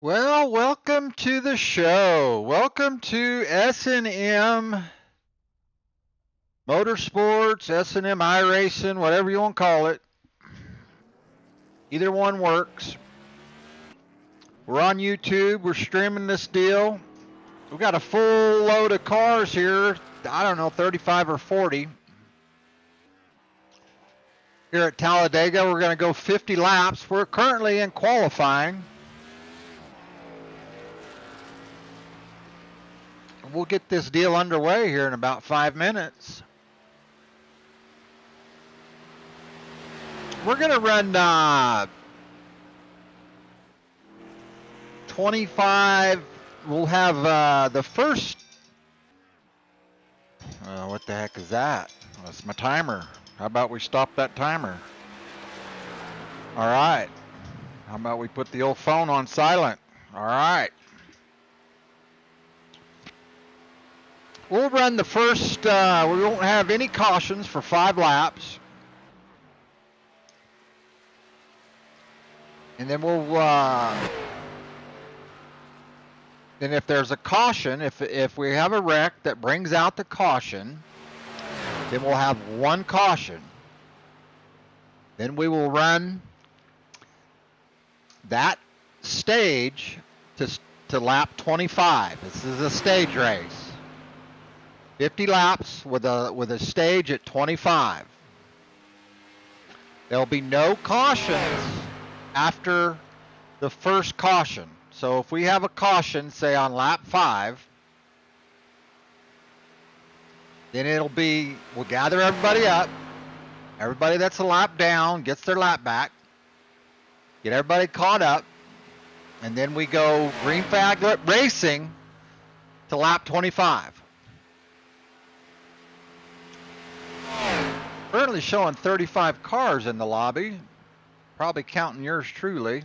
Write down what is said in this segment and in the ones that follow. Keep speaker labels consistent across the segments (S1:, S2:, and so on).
S1: Well, welcome to the show. Welcome to S&M Motorsports, S&M Iracing, whatever you want to call it. Either one works. We're on YouTube. We're streaming this deal. We've got a full load of cars here. I don't know, 35 or 40. Here at Talladega, we're going to go 50 laps. We're currently in qualifying. We'll get this deal underway here in about 5 minutes. We're going to run 25. We'll have the first. What the heck is that? That's my timer. How about we stop that timer? All right. How about we put the old phone on silent? All right. We'll run the first. We won't have any cautions for 5 laps. And then we'll. Then if there's a caution, if we have a wreck that brings out the caution, then we'll have 1 caution. Then we will run that stage to lap 25. This is a stage race. 50 laps with a stage at 25. There'll be no cautions after the first caution. So if we have a caution, say on lap 5, then it'll be, we'll gather everybody up. Everybody that's a lap down gets their lap back. Get everybody caught up. And then we go green flag racing to lap 25. Currently showing 35 cars in the lobby. Probably counting yours truly.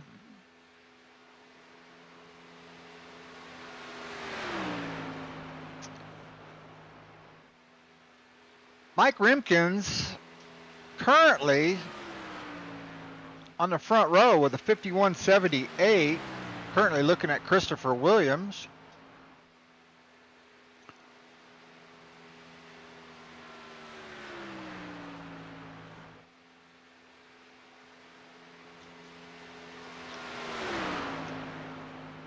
S1: Mike Rimkins currently on the front row with a 5178. Currently looking at Christopher Williams.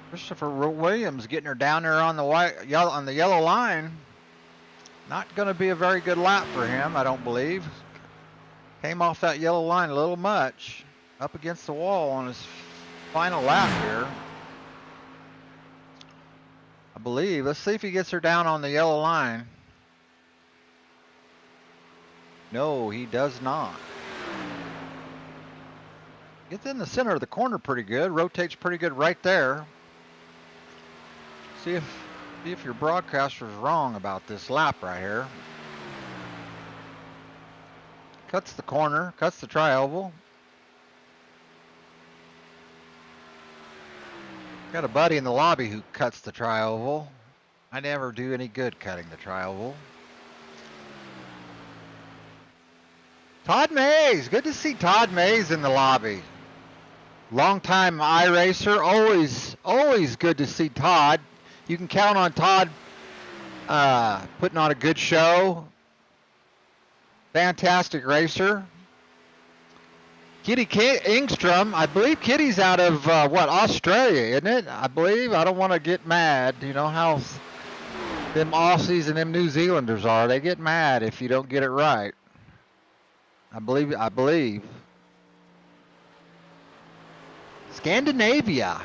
S1: Christopher Williams getting her down there on the yellow line. Not going to be a very good lap for him, I don't believe. Came off that yellow line a little much. Up against the wall on his final lap here. I believe. Let's see if he gets her down on the yellow line. No, he does not. Gets in the center of the corner pretty good. Rotates pretty good right there. See if your broadcaster's wrong about this lap right here. Cuts the corner, cuts the tri-oval. Got a buddy in the lobby who cuts the tri-oval. I never do any good cutting the tri-oval. Todd Mays, good to see Todd Mays in the lobby. Longtime iRacer, always good to see Todd. You can count on Todd putting on a good show. Fantastic racer. Kitty Ingstrom, I believe Kitty's out of, Australia, isn't it? I believe. I don't want to get mad. You know how them Aussies and them New Zealanders are. They get mad if you don't get it right. I believe. Scandinavia.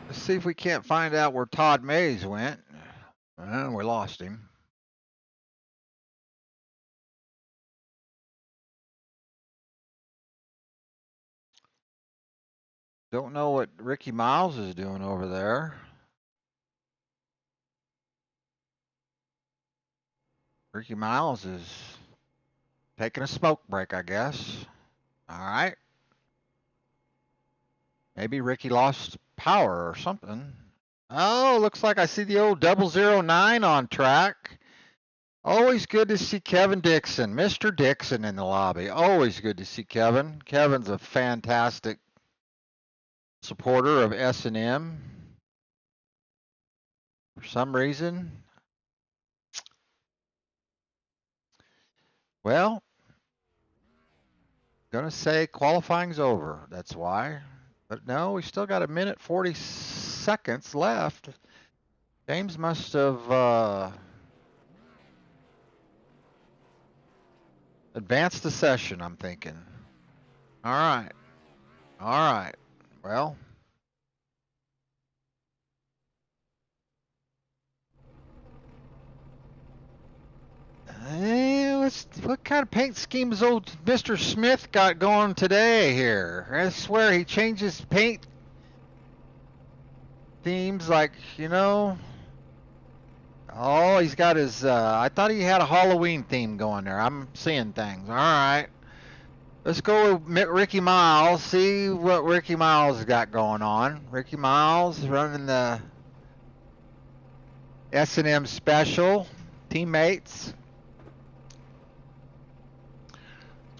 S1: Let's see if we can't find out where Todd Mays went. We lost him. Don't know what Ricky Miles is doing over there. Ricky Miles is taking a smoke break, I guess. All right. Maybe Ricky lost power or something. Oh, looks like I see the old 009 on track. Always good to see Kevin Dixon, Mr. Dixon in the lobby. Always good to see Kevin. Kevin's a fantastic supporter of S&M. For some reason. Well, gonna say qualifying's over. That's why. But no, we still got a minute 40 seconds left. James must have advanced the session, I'm thinking. All right. All right. Well. What kind of paint schemes old Mr. Smith got going today here? I swear he changes paint themes like, you know. Oh, he's got his, I thought he had a Halloween theme going there. I'm seeing things. All right. Let's go with Ricky Miles, see what Ricky Miles got going on. Ricky Miles running the S&M special, teammates.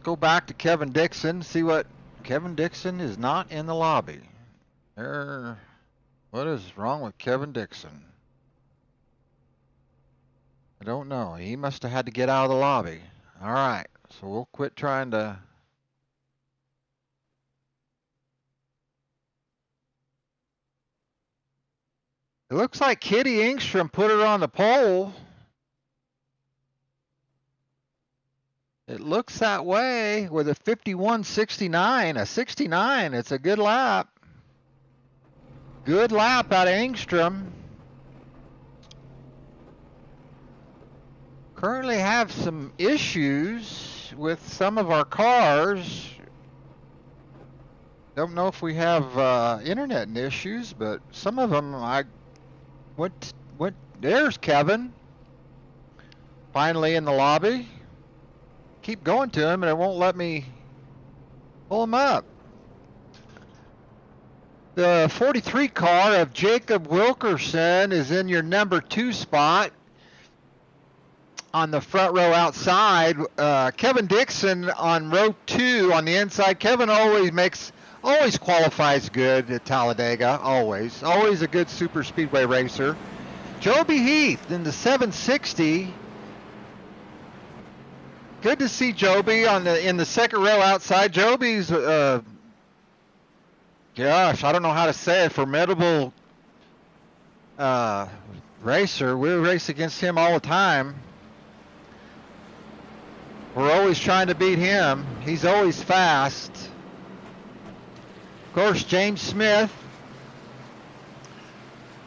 S1: Go back to Kevin Dixon, see what Kevin Dixon is not in the lobby. What is wrong with Kevin Dixon? I don't know. He must have had to get out of the lobby. All right, so we'll quit trying to. It looks like Kitty Engstrom put her on the pole. It looks that way with a 51.69, a 69. It's a good lap. Good lap out of Engstrom. Currently have some issues with some of our cars. Don't know if we have internet issues, but some of them there's Kevin. Finally in the lobby. Keep going to him and it won't let me pull him up. The 43 car of Jacob Wilkerson is in your number 2 spot on the front row outside. Kevin Dixon on row 2 on the inside. Kevin always qualifies good at Talladega. Always a good super speedway racer. Joby Heath in the 760. Good to see Joby in the second row outside. Joby's, gosh, I don't know how to say it, formidable racer. We race against him all the time. We're always trying to beat him. He's always fast. Of course, James Smith.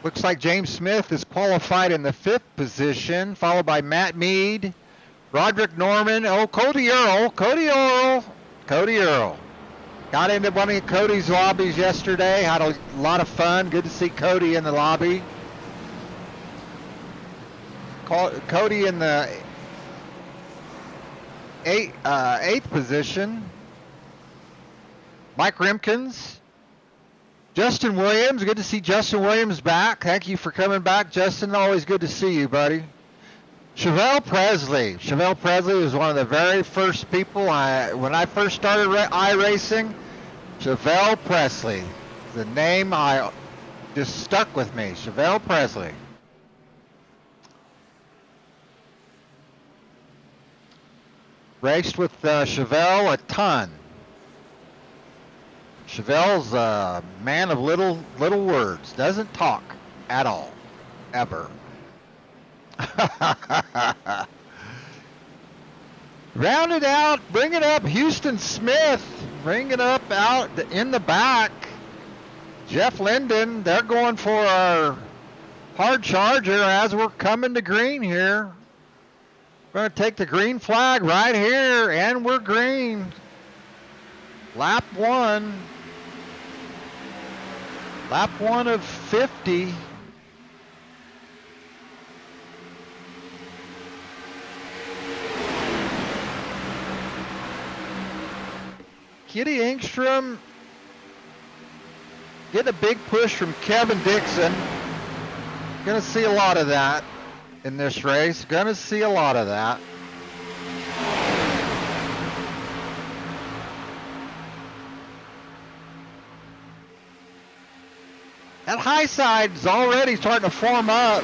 S1: Looks like James Smith is qualified in the 5th position, followed by Matt Mead. Roderick Norman, Cody Earl. Got into one of Cody's lobbies yesterday, had a lot of fun. Good to see Cody in the lobby. Cody in the 8th position. Mike Rimkins. Justin Williams, good to see Justin Williams back. Thank you for coming back, Justin. Always good to see you, buddy. Chevelle Presley. Chevelle Presley was one of the very first people when I first started iRacing. Chevelle Presley. The name just stuck with me. Chevelle Presley. Raced with Chevelle a ton. Chevelle's a man of little words. Doesn't talk at all. Ever. Round it out, bring it up, Houston Smith, bring it up out in the back. Jeff Linden, they're going for our hard charger as we're coming to green here. We're going to take the green flag right here, and we're green. Lap 1. Lap 1 of 50. Kitty Engstrom getting a big push from Kevin Dixon. Gonna see a lot of that. in this race. Gonna see a lot of that. That high side's already starting to form up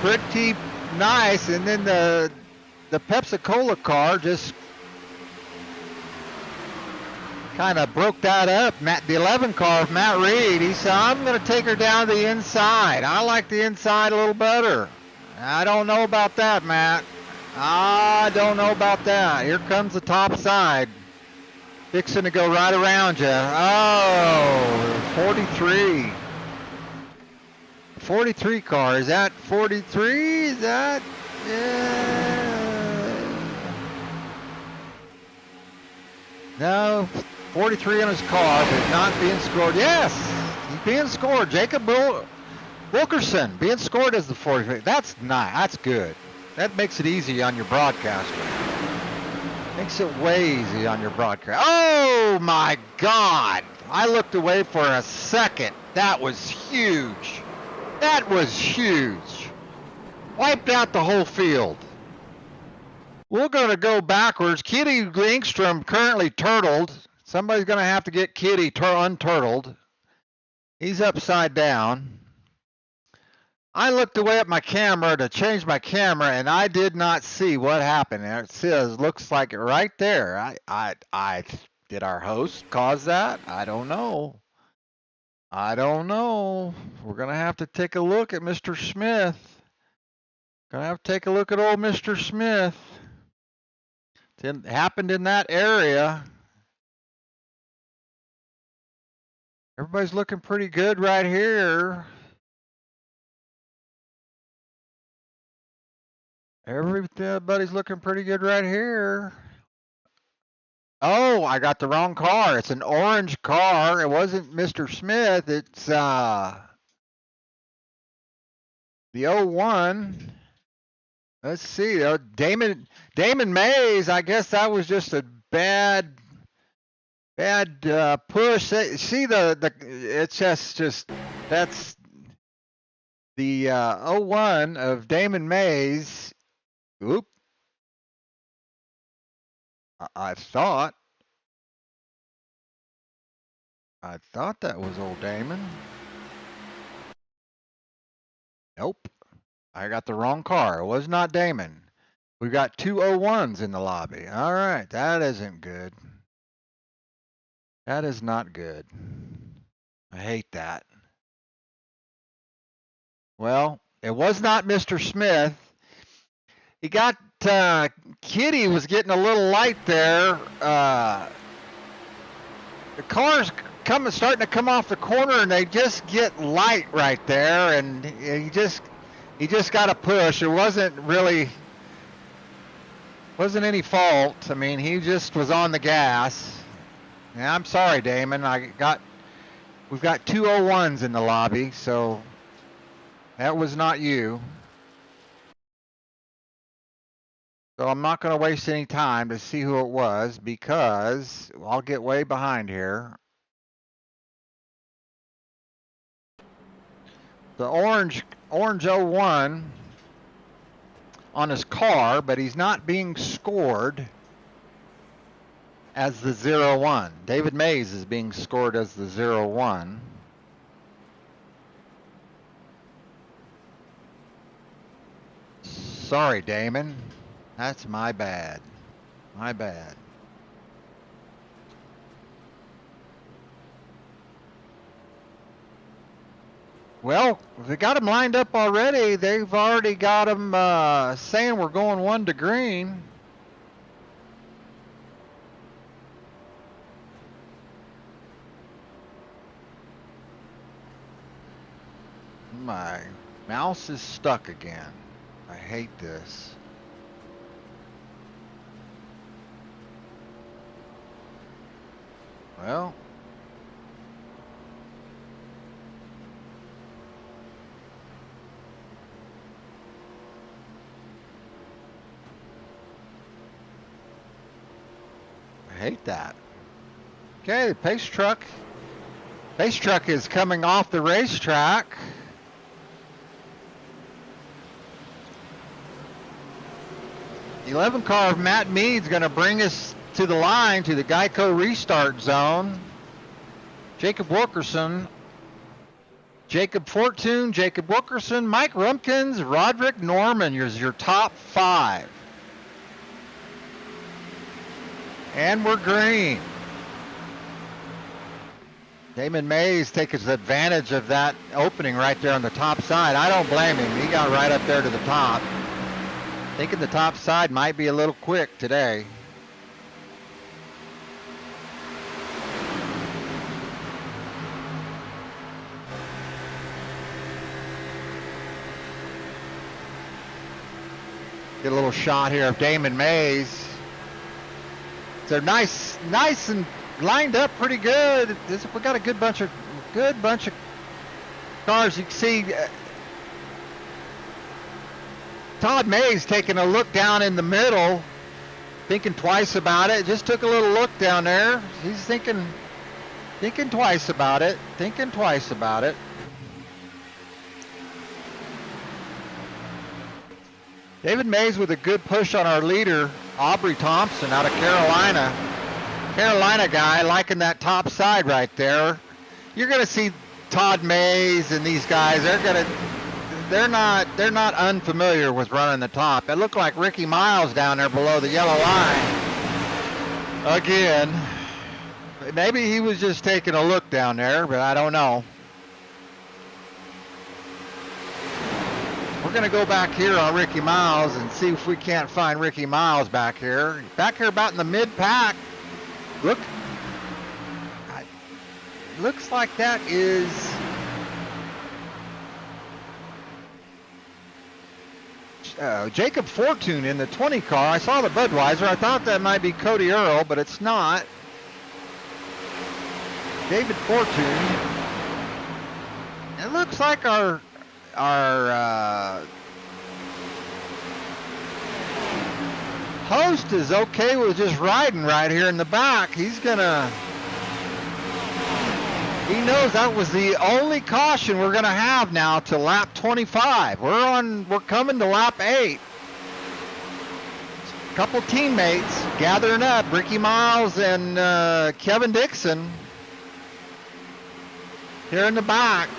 S1: pretty nice, and then the Pepsi-Cola car just kind of broke that up. The 11 car of Matt Reed, he said, I'm going to take her down the inside. I like the inside a little better. I don't know about that, Matt. I don't know about that. Here comes the top side. Fixing to go right around you. Oh, 43. 43 car. Is that 43? Is that? Yeah. No, 43 on his car, but not being scored. Yes, he's being scored. Jacob Wilkerson being scored as the 43. That's nice. That's good. That makes it easy on your broadcaster. Makes it way easy on your broadcast. Oh my God! I looked away for a second. That was huge. That was huge. Wiped out the whole field. We're going to go backwards. Kitty Engstrom currently turtled. Somebody's going to have to get Kitty unturtled. He's upside down. I looked away at my camera to change my camera, and I did not see what happened. It says, looks like it right there. Did our host cause that? I don't know. I don't know. We're going to have to take a look at Mr. Smith. Going to have to take a look at old Mr. Smith. It happened in that area. Everybody's looking pretty good right here. Everybody's looking pretty good right here. Oh, I got the wrong car. It's an orange car. It wasn't Mr. Smith. It's the 01. Let's see. Damon Mays. I guess that was just a bad push. See it's just that's the 01 of Damon Mays. Oop. I thought that was old Damon. Nope. I got the wrong car. It was not Damon. We got two 01s in the lobby. All right. That isn't good. That is not good. I hate that. Well, it was not Mr. Smith. He got Kitty was getting a little light there. The car's starting to come off the corner, and they just get light right there, and he just got a push. It wasn't any fault. I mean, he just was on the gas. Yeah, I'm sorry, Damon. We've got two 01s in the lobby, so that was not you. So I'm not going to waste any time to see who it was because I'll get way behind here. The orange 01 on his car, but he's not being scored as the 01. David Mays is being scored as the 01. Sorry, Damon. That's my bad. My bad. Well, they got him lined up already. They've already got him saying we're going 1 to green. My mouse is stuck again. I hate this. Well, I hate that. Okay, the pace truck is coming off the racetrack. 11 car of Matt Mead's going to bring us to the line, to the Geico restart zone. Jacob Wilkerson, Jacob Fortune, Jacob Wilkerson, Mike Rumpkins, Roderick Norman. Here's your top 5. And we're green. Damon Mays takes advantage of that opening right there on the top side. I don't blame him. He got right up there to the top. Thinking the top side might be a little quick today. Get a little shot here of Damon Mays. They're nice and lined up pretty good. We got a good bunch of cars. You can see Todd Mays taking a look down in the middle, thinking twice about it. Just took a little look down there. He's thinking twice about it. David Mays with a good push on our leader, Aubrey Thompson out of Carolina. Carolina guy liking that top side right there. You're going to see Todd Mays and these guys. They're not unfamiliar with running the top. It looked like Ricky Miles down there below the yellow line. Again, maybe he was just taking a look down there, but I don't know. We're going to go back here on Ricky Miles and see if we can't find Ricky Miles back here. Back here about in the mid-pack. Looks like that is Jacob Fortune in the 20 car. I saw the Budweiser. I thought that might be Cody Earl, but it's not. David Fortune. It looks like our host is okay with just riding right here in the back. He knows that was the only caution we're gonna have now to lap 25. We're coming to lap 8. A couple teammates gathering up, Ricky Miles and Kevin Dixon here in the back.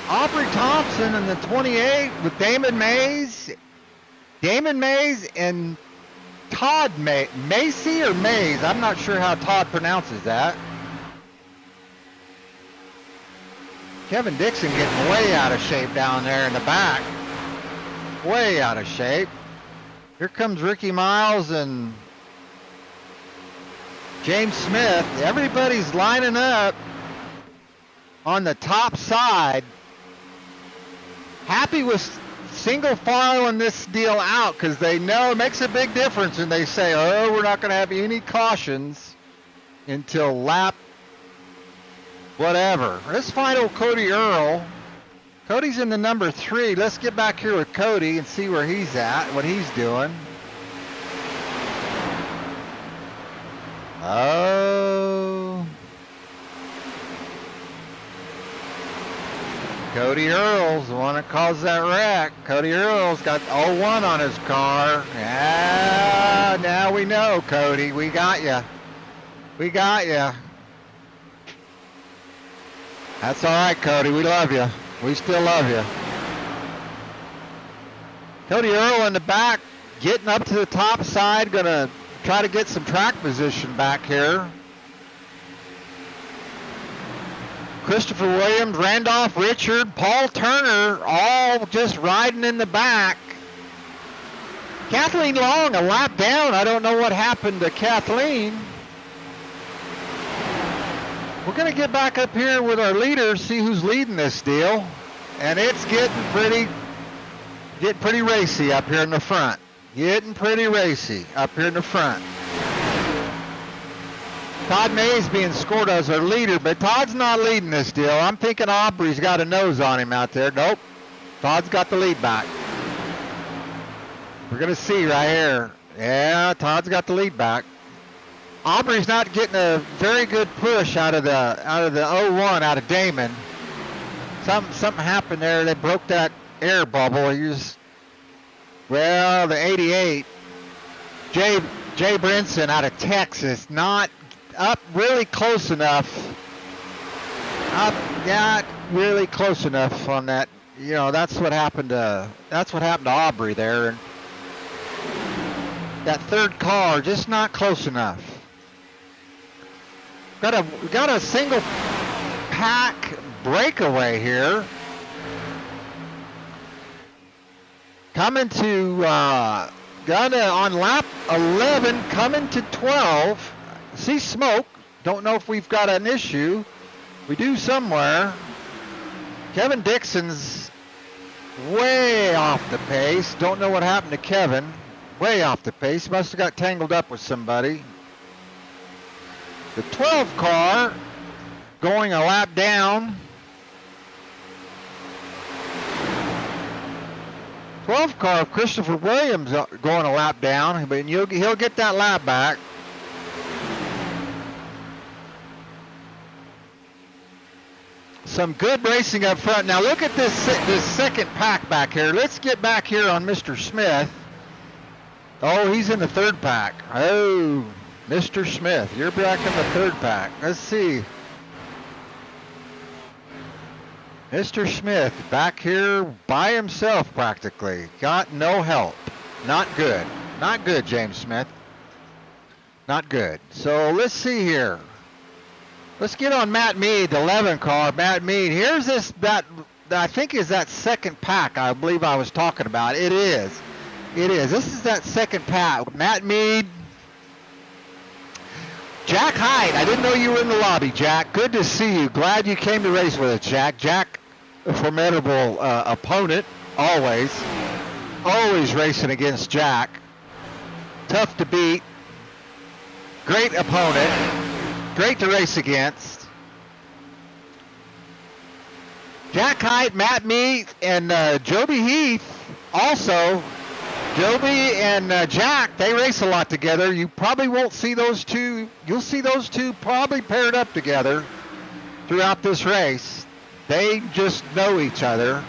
S1: Aubrey Thompson in the 28 with Damon Mays and Todd Macy or Mays. I'm not sure how Todd pronounces that. Kevin Dixon getting way out of shape down there in the back. Way out of shape. Here comes Ricky Miles and James Smith. Everybody's lining up on the top side. Happy with single filing this deal out because they know it makes a big difference, and they say, oh, we're not going to have any cautions until lap whatever. Let's find old Cody Earl. Cody's in the number 3. Let's get back here with Cody and see where he's at, what he's doing. Oh. Cody Earl's the one that caused that wreck. Cody Earl's got 01 on his car. Yeah, now we know, Cody. We got you. We got you. That's all right, Cody. We love you. We still love you. Cody Earl in the back, getting up to the top side, going to try to get some track position back here. Christopher Williams, Randolph Richard, Paul Turner, all just riding in the back. Kathleen Long, a lap down. I don't know what happened to Kathleen. We're going to get back up here with our leader, see who's leading this deal. And it's getting pretty racy up here in the front. Getting pretty racy up here in the front. Todd Mays being scored as our leader, but Todd's not leading this deal. I'm thinking Aubrey's got a nose on him out there. Nope. Todd's got the lead back. We're going to see right here. Yeah, Todd's got the lead back. Aubrey's not getting a very good push out of the 01 out of Damon. Something happened there. They broke that air bubble. The 88. Jay Brinson out of Texas, not up really close enough. Not really close enough on that. That's what happened to Aubrey there. And that third car just not close enough. Got a single pack breakaway here. Coming to on lap 11, coming to 12. See smoke. Don't know if we've got an issue. We do somewhere. Kevin Dixon's way off the pace. Don't know what happened to Kevin. Way off the pace. Must have got tangled up with somebody. The 12 car going a lap down. 12 car of Christopher Williams going a lap down, but he'll get that lap back. Some good racing up front. Now look at this second pack back here. Let's get back here on Mr. Smith. Oh, he's in the third pack. Oh, Mr. Smith, you're back in the third pack. Let's see. Mr. Smith back here by himself practically. Got no help. Not good. Not good, James Smith. Not good. So let's see here. Let's get on Matt Mead, the 11 car. Matt Mead. Here's that I think is that second pack I believe I was talking about. It is. This is that second pack. Matt Mead. Jack Hyde. I didn't know you were in the lobby, Jack. Good to see you. Glad you came to race with us, Jack. Jack, a formidable opponent. Always racing against Jack. Tough to beat. Great opponent. Great to race against. Jack Hyde, Matt Mead, and Joby Heath also. Joby and Jack, they race a lot together. You probably won't see those two. You'll see those two probably paired up together throughout this race. They just know each other.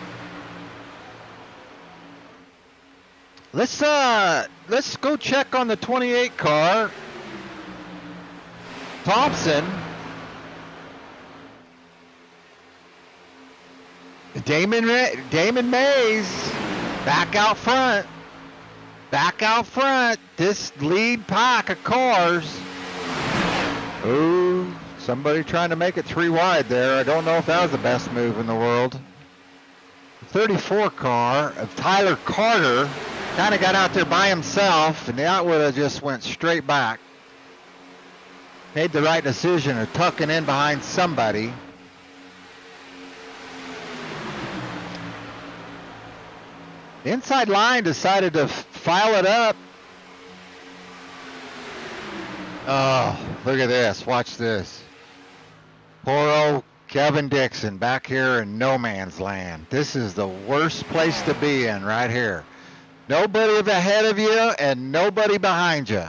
S1: Let's go check on the 28 car. Thompson. Damon Mays back out front. Back out front. This lead pack of cars. Ooh, somebody trying to make it 3 wide there. I don't know if that was the best move in the world. The 34 car of Tyler Carter kind of got out there by himself, and that would have just went straight back. Made the right decision of tucking in behind somebody. The inside line decided to file it up. Oh, look at this. Watch this. Poor old Kevin Dixon back here in no man's land. This is the worst place to be in right here. Nobody ahead of you and nobody behind you.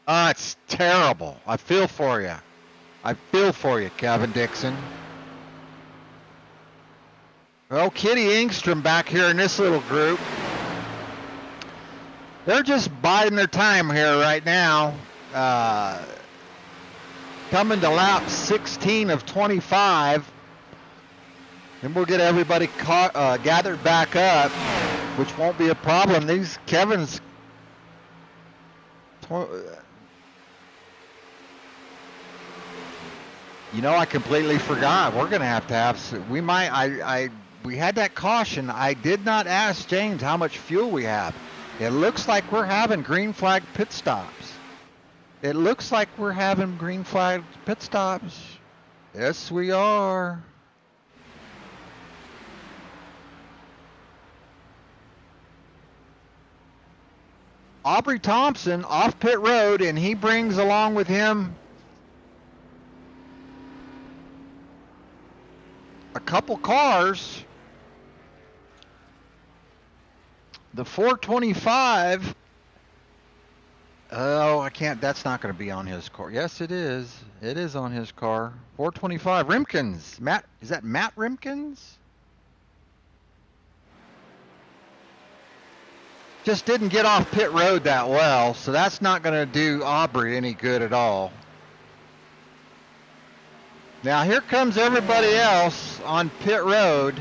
S1: Oh, it's terrible. I feel for you. I feel for you, Kevin Dixon. Well, Kitty Engstrom back here in this little group. They're just biding their time here right now. Coming to lap 16 of 25. Then we'll get everybody gathered back up, which won't be a problem. These Kevin's... I completely forgot. We're going to have we had that caution. I did not ask James how much fuel we have. It looks like we're having green flag pit stops. Yes, we are. Aubrey Thompson off pit road, and he brings along with him a couple cars. The 425 Oh, I can't. That's not going to be on his car. Yes, it is. It is on his car. 425. Rimkins. Matt, is that Matt Rimkins? Just didn't get off pit road that well, so that's not going to do Aubrey any good at all. Now here comes everybody else on pit road.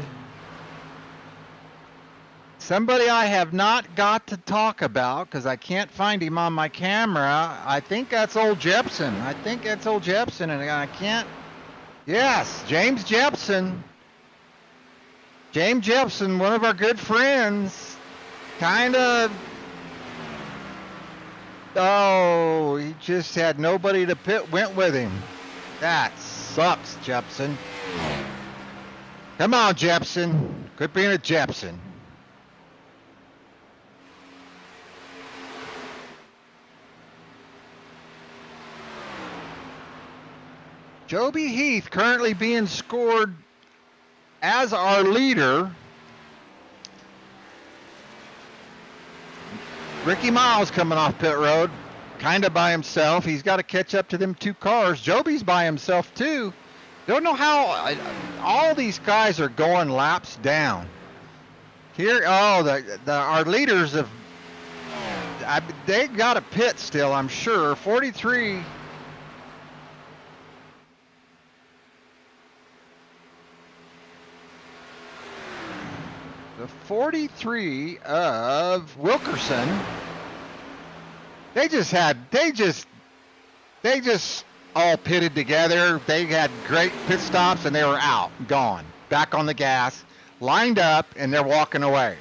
S1: Somebody I have not got to talk about because I can't find him on my camera. I think that's old Jepson. And I can't. Yes, James Jepson. James Jepson, one of our good friends. Kind of. Oh, he just had nobody to pit, went with him. That sucks, Jepson. Come on, Jepson. Quit being a Jepson. Joby Heath currently being scored as our leader. Ricky Miles coming off pit road, kind of by himself. He's got to catch up to them two cars. Joby's by himself too. Don't know how all these guys are going laps down. Here, our leaders have, they got a pit still, I'm sure. 43. The 43 of Wilkerson. They just all pitted together. They had great pit stops and they were out, gone, back on the gas, lined up, and they're walking away.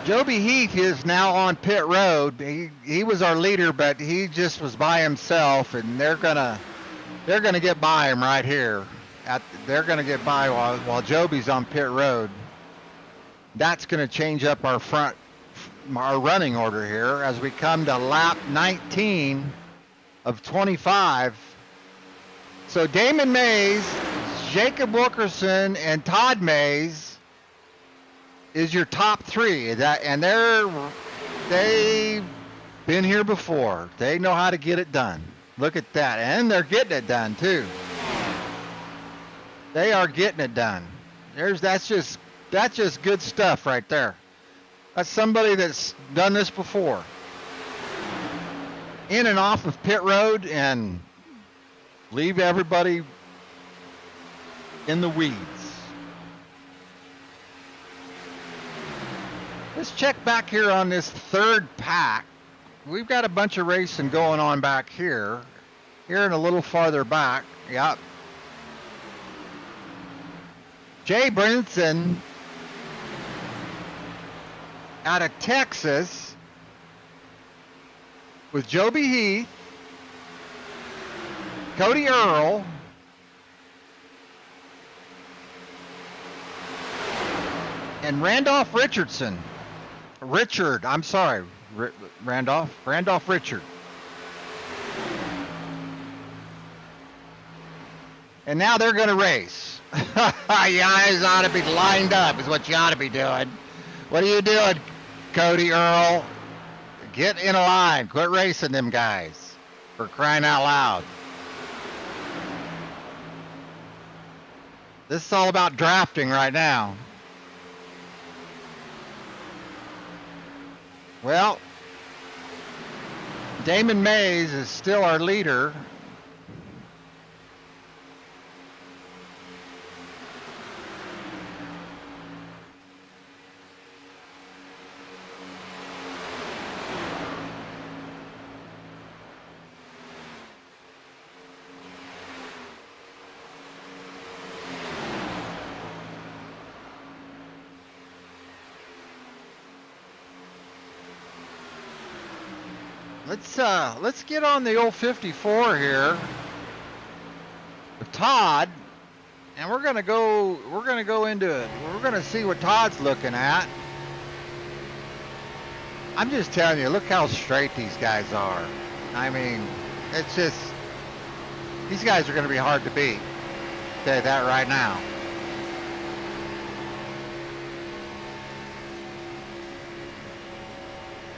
S1: Joby Heath is now on pit road. He was our leader, but he just was by himself, and they're gonna get by him right here. They're gonna get by while Joby's on pit road. That's gonna change up our running order here as we come to lap 19 of 25. So Damon Mays, Jacob Wilkerson, and Todd Mays is your top three. And they've been here before. They know how to get it done. Look at that. And they're getting it done too. They are getting it done. That's just good stuff right there. That's somebody that's done this before. In and off of pit road and leave everybody in the weeds. Let's check back here on this third pack. We've got a bunch of racing going on back here. Here and a little farther back. Yep. Jay Brinson out of Texas with Joby Heath, Cody Earl, and Randolph Richardson. Randolph Richard. And now they're going to race. You guys ought to be lined up is what you ought to be doing. What are you doing, Cody Earl? Get in a line. Quit racing them guys. For crying out loud. This is all about drafting right now. Well, Damon Mays is still our leader. Let's get on the old 54 here with Todd, and we're gonna go into it. We're gonna see what Todd's looking at. I'm just telling you, look how straight these guys are. I mean, it's just These guys are going to be hard to beat. I'll tell you that right now.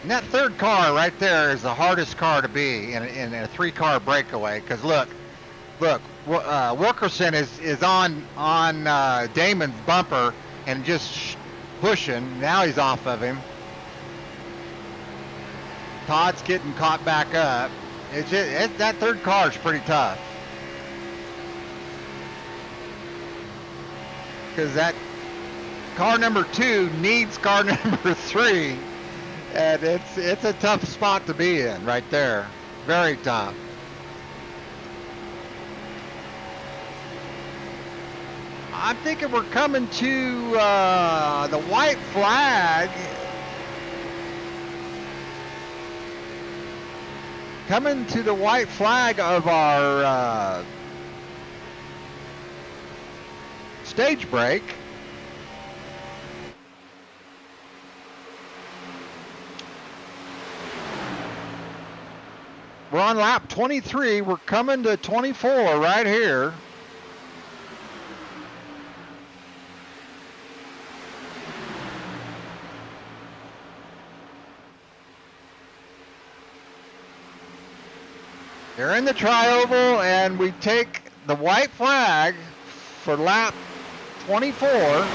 S1: And that third car right there is the hardest car to be in a 3-car breakaway. Because look, Wilkerson is on Damon's bumper and just pushing. Now he's off of him. Todd's getting caught back up. That third car is pretty tough. Because that car number 2 needs car number 3. And it's a tough spot to be in right there. Very tough. I'm thinking we're coming to the white flag. Coming to the white flag of our stage break. We're on lap 23. We're coming to 24 right here. They're in the trioval, and we take the white flag for lap 24.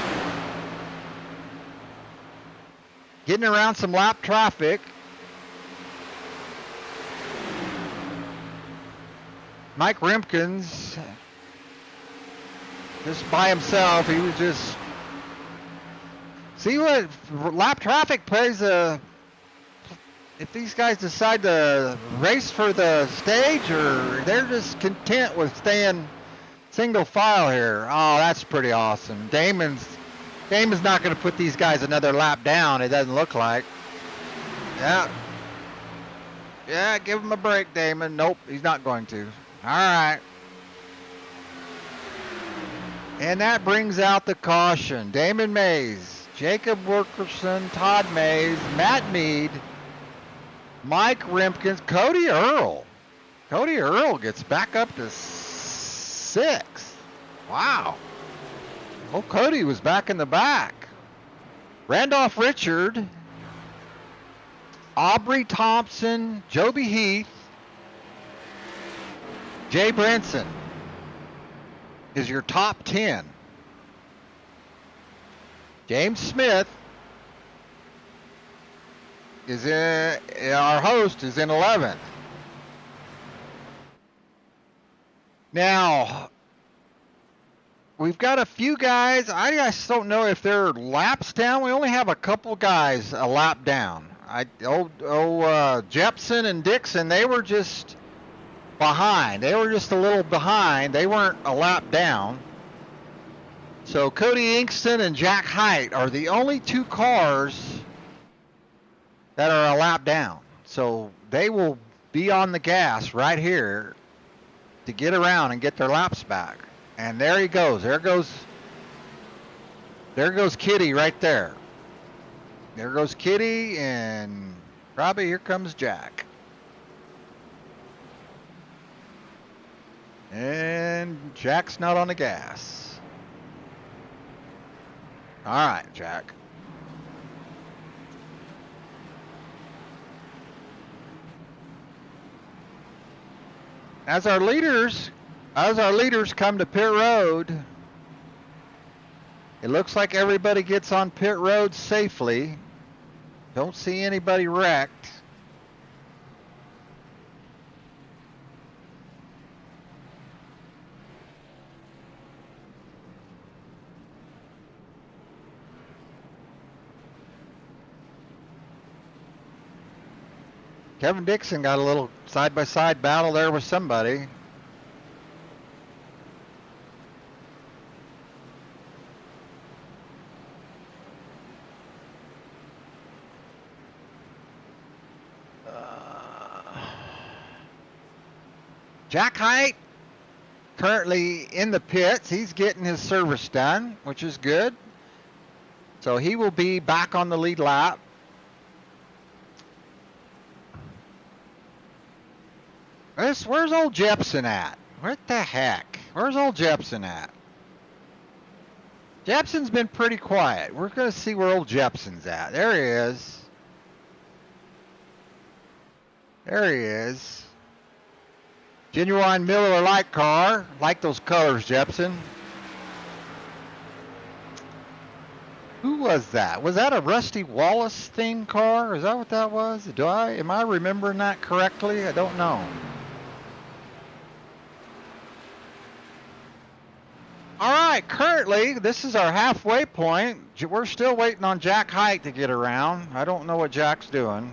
S1: Getting around some lap traffic. Mike Rimpkins, just by himself, he was just... See what lap traffic plays a... If these guys decide to race for the stage, or they're just content with staying single file here. Oh, that's pretty awesome. Damon's not going to put these guys another lap down, it doesn't look like. Yeah. Yeah, give him a break, Damon. Nope, he's not going to. All right. And that brings out the caution. Damon Mays, Jacob Wilkerson, Todd Mays, Matt Mead, Mike Rimpkins, Cody Earl. Cody Earl gets back up to 6th. Wow. Oh, Cody was back in the back. Randolph Richard, Aubrey Thompson, Joby Heath, Jay Brinson is your top 10. James Smith is our host is in 11th. Now, we've got a few guys. I just don't know if they're laps down. We only have a couple guys a lap down. Jepson and Dixon, they were just behind. They were just a little behind. They weren't a lap down. So Cody Inkston and Jack Height are the only 2 cars that are a lap down. So they will be on the gas right here to get around and get their laps back. And there he goes. There goes Kitty right there. There goes Kitty, and probably here comes Jack. And Jack's not on the gas. All right, Jack. As our leaders come to pit road, it looks like everybody gets on pit road safely. Don't see anybody wrecked. Kevin Dixon got a little side-by-side battle there with somebody. Jack Height currently in the pits. He's getting his service done, which is good. So he will be back on the lead lap. Where's old Jepson at? What the heck? Where's old Jepson at? Jepson's been pretty quiet. We're going to see where old Jepson's at. There he is. There he is. Genuine Miller Lite car. Like those colors, Jepson. Who was that? Was that a Rusty Wallace themed car? Is that what that was? Am I remembering that correctly? I don't know. All right, currently, this is our halfway point. We're still waiting on Jack Height to get around. I don't know what Jack's doing.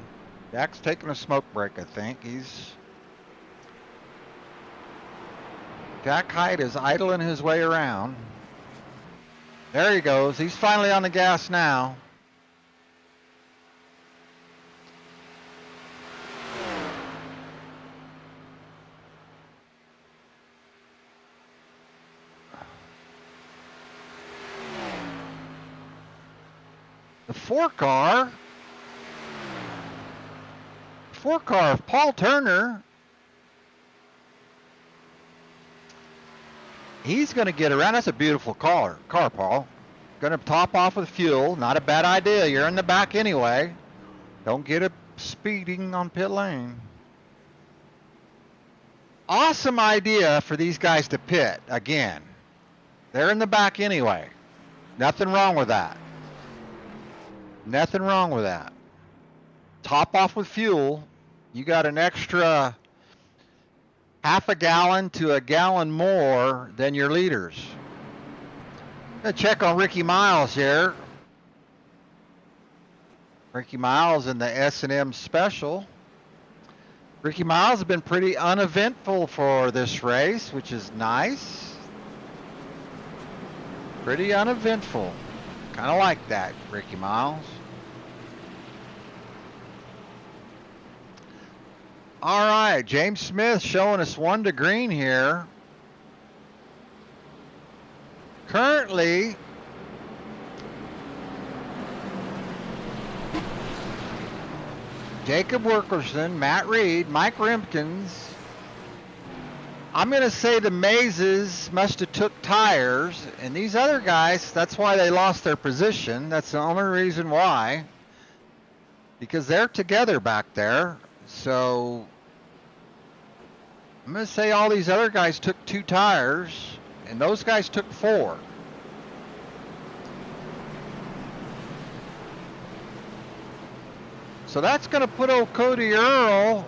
S1: Jack's taking a smoke break, I think. Jack Height is idling his way around. There he goes. He's finally on the gas now. The four car of Paul Turner. He's going to get around. That's a beautiful car, Paul. Going to top off with fuel. Not a bad idea. You're in the back anyway. Don't get it speeding on pit lane. Awesome idea for these guys to pit again. They're in the back anyway. Nothing wrong with that. Nothing wrong with that. Top off with fuel. You got an extra half a gallon to a gallon more than your leaders. Gonna check on Ricky Miles here. Ricky Miles in the S&M special. Ricky Miles has been pretty uneventful for this race, which is nice. Pretty uneventful. Kind of like that, Ricky Miles. All right, James Smith showing us 1 to green here. Currently, Jacob Wilkerson, Matt Reed, Mike Rimpkins. I'm going to say the Mazes must have took tires, and these other guys, that's why they lost their position. That's the only reason why, because they're together back there. So I'm going to say all these other guys took 2 tires, and those guys took 4. So that's going to put old Cody Earl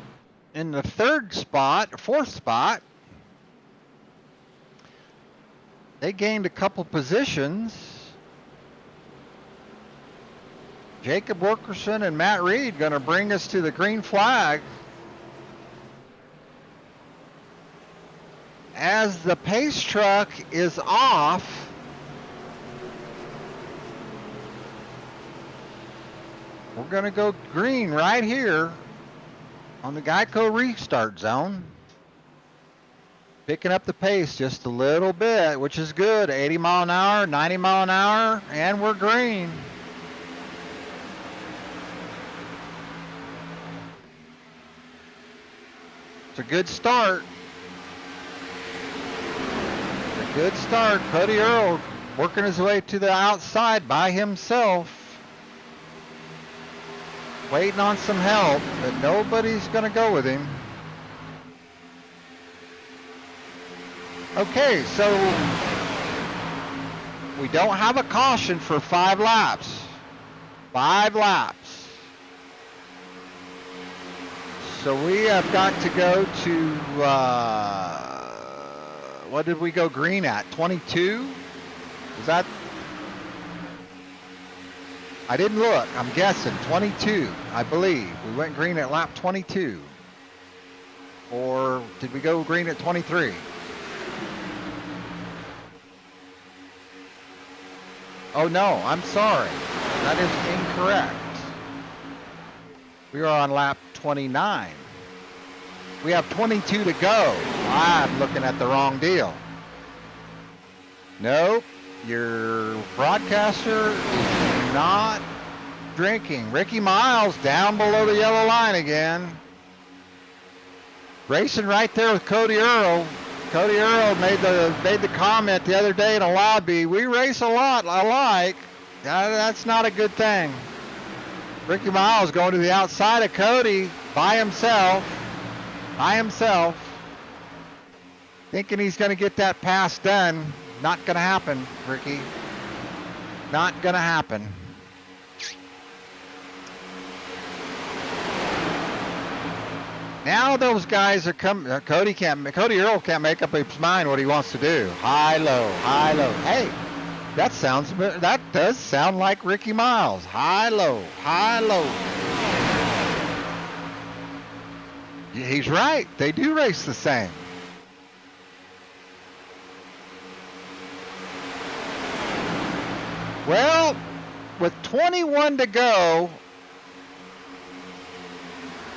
S1: in the 4th spot. They gained a couple positions. Jacob Wilkerson and Matt Reed going to bring us to the green flag. As the pace truck is off, we're going to go green right here on the Geico restart zone. Picking up the pace just a little bit, which is good. 80 mile an hour, 90 mile an hour, and we're green. It's a good start. It's a good start. Cody Earl working his way to the outside by himself. Waiting on some help, but nobody's going to go with him. Okay, so we don't have a caution for 5 laps. 5 laps. So we have got to go to, what did we go green at? 22? Is that? I didn't look. I'm guessing 22, I believe. We went green at lap 22. Or did we go green at 23? Oh no, I'm sorry. That is incorrect. We are on lap 29. We have 22 to go. I'm looking at the wrong deal. Nope, your broadcaster is not drinking. Ricky Miles down below the yellow line again. Racing right there with Cody Earl. Cody Earl made the comment the other day in a lobby. We race a lot alike. That's not a good thing. Ricky Miles going to the outside of Cody by himself, thinking he's going to get that pass done. Not going to happen, Ricky. Not going to happen. Now those guys are coming. Cody Earl can't make up his mind what he wants to do. High, low, high, low. Hey, that does sound like Ricky Miles. High, low, high, low. He's right. They do race the same. Well, with 21 to go,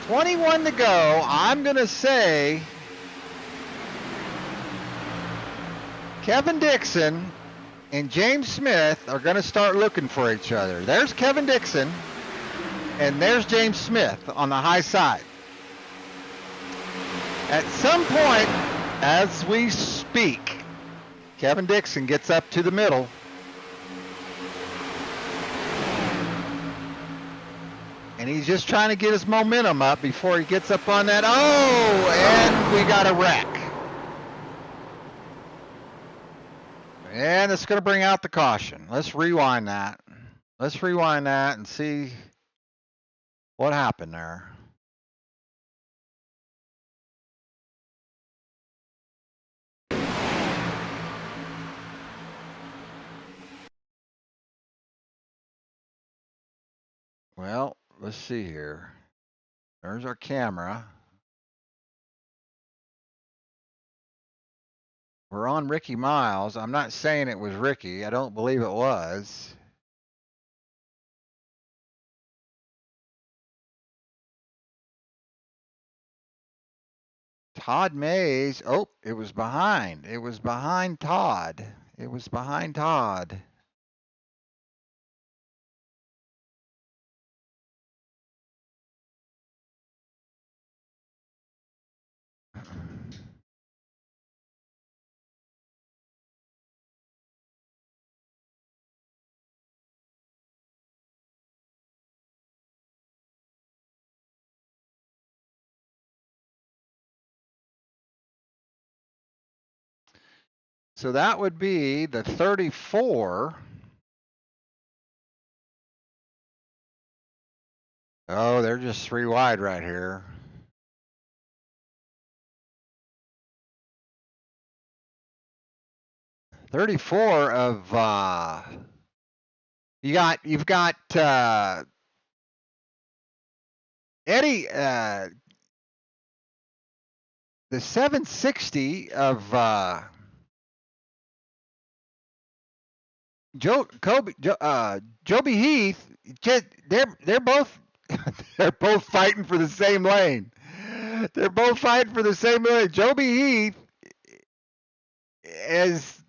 S1: I'm going to say Kevin Dixon and James Smith are going to start looking for each other. There's Kevin Dixon, and there's James Smith on the high side. At some point, as we speak, Kevin Dixon gets up to the middle. And he's just trying to get his momentum up before he gets up on that. Oh, and we got a wreck. And it's going to bring out the caution. Let's rewind that. Let's rewind that and see what happened there. Well, let's see here. There's our camera. We're on Ricky Miles. I'm not saying it was Ricky. I don't believe it was. Todd Mays. Oh, it was behind. It was behind Todd. It was behind Todd. So that would be the 34. Oh, they're just 3 wide right here. $34 of you've got Eddie the 760 of Joby Heath. They're both they're both fighting for the same lane. They're both fighting for the same lane. Joby Heath is.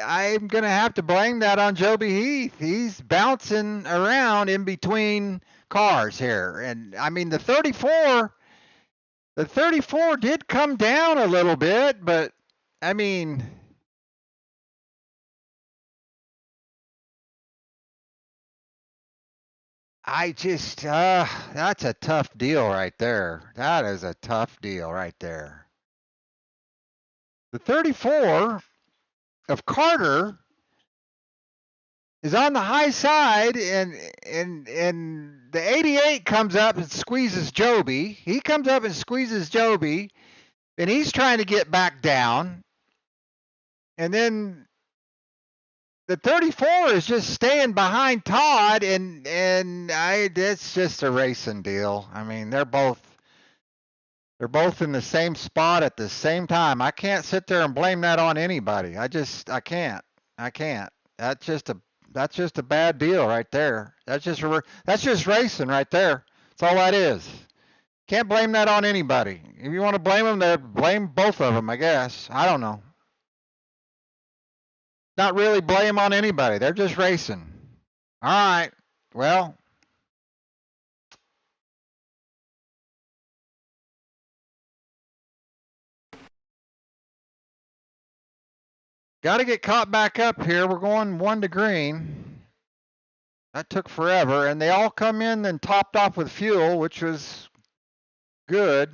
S1: I'm gonna have to blame that on Joby Heath. He's bouncing around in between cars here, and I mean the 34 did come down a little bit, but I mean. I just, that's a tough deal right there. That is a tough deal right there. The 34 of Carter is on the high side, and the 88 comes up and squeezes Joby. He comes up and squeezes Joby, and he's trying to get back down. And then the 34 is just staying behind Todd, and it's just a racing deal. I mean, they're both in the same spot at the same time. I can't sit there and blame that on anybody. I can't. That's just a bad deal right there. That's just racing right there. That's all that is. Can't blame that on anybody. If you want to blame them, then blame both of them, I guess. I don't know. Not really blame on anybody. They're just racing. All right. Well, Got to get caught back up here. We're going 1 to green. That took forever, and they all come in and topped off with fuel, which was good.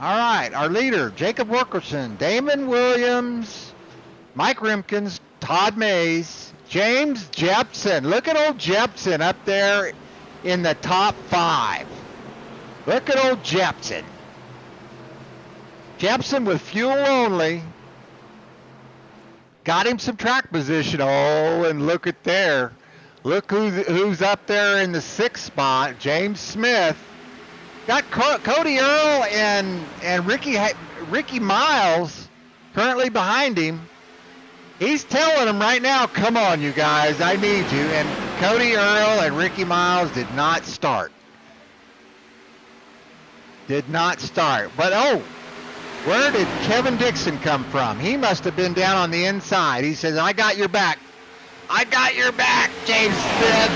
S1: All right, our leader, Jacob Wilkerson, Damon Williams, Mike Rimkins, Todd Mays, James Jepson. Look at old Jepson up there in the top 5. Look at old Jepson. Jepson with fuel only. Got him some track position. Oh, and look at there. Look who's up there in the 6th spot. James Smith. Got Cody Earl and Ricky Miles currently behind him. He's telling them right now, come on, you guys, I need you. And Cody Earl and Ricky Miles did not start. Did not start. But, oh, where did Kevin Dixon come from? He must have been down on the inside. He says, I got your back. I got your back, James Smith.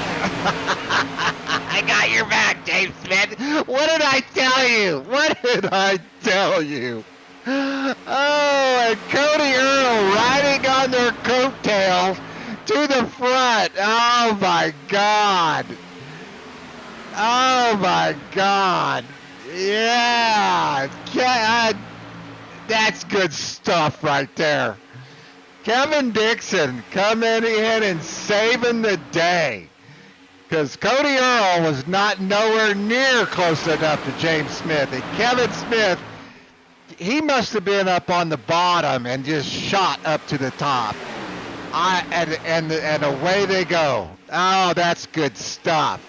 S1: I got your back, James Smith. What did I tell you? What did I tell you? Oh, and Cody Earl riding on their coattails to the front. Oh, my God. Oh, my God. Yeah. That's good stuff right there. Kevin Dixon coming in and saving the day. Because Cody Earl was not nowhere near close enough to James Smith. And Kevin Smith, he must have been up on the bottom and just shot up to the top. And away they go. Oh, that's good stuff.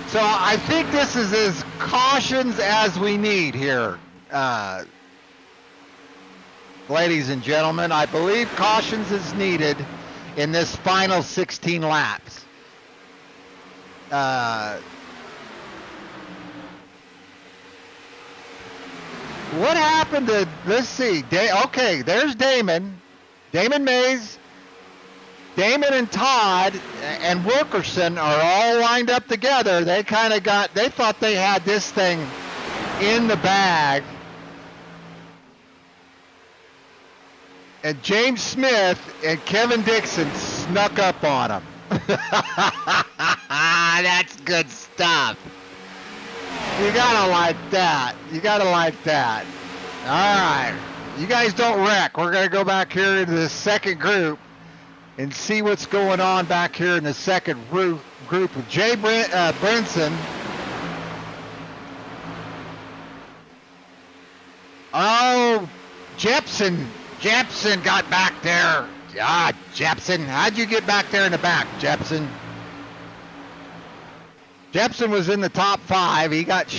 S1: So I think this is as cautions as we need here. Ladies and gentlemen, I believe cautions is needed in this final 16 laps. What happened to, let's see, okay, there's Damon Mays, Damon and Todd and Wilkerson are all lined up together. They kind of they thought they had this thing in the bag. And James Smith and Kevin Dixon snuck up on him. That's good stuff. You gotta like that. You gotta like that. All right. You guys don't wreck. We're gonna go back here into the second group and see what's going on back here in the second group with Jay Brinson. Oh, Jepson got back there. Ah, Jepson, how'd you get back there in the back, Jepson? Jepson was in the top 5. He got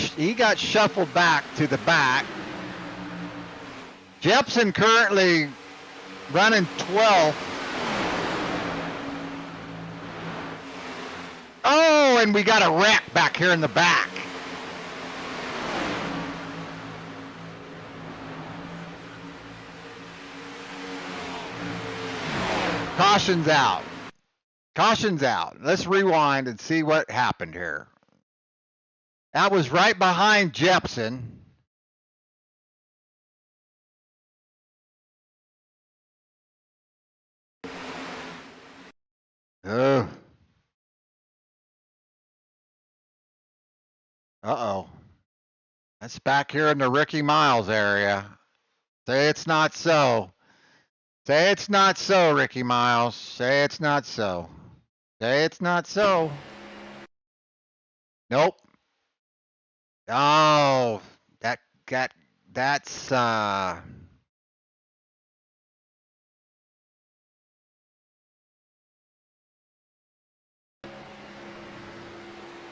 S1: shuffled back to the back. Jepson currently running 12th. Oh, and we got a wreck back here in the back. Caution's out. Caution's out. Let's rewind and see what happened here. That was right behind Jepson. Oh. Uh-oh. That's back here in the Ricky Miles area. Say it's not so. Say it's not so, Ricky Miles. Say it's not so. Say it's not so. Nope. Oh, that's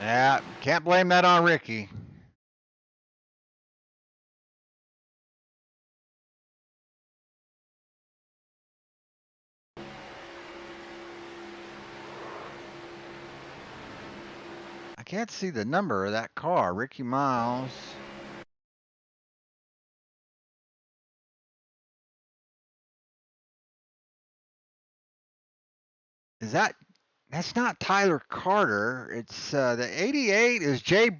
S1: yeah, can't blame that on Ricky. I can't see the number of that car, Ricky Miles. That's not Tyler Carter. It's the 88 is Jay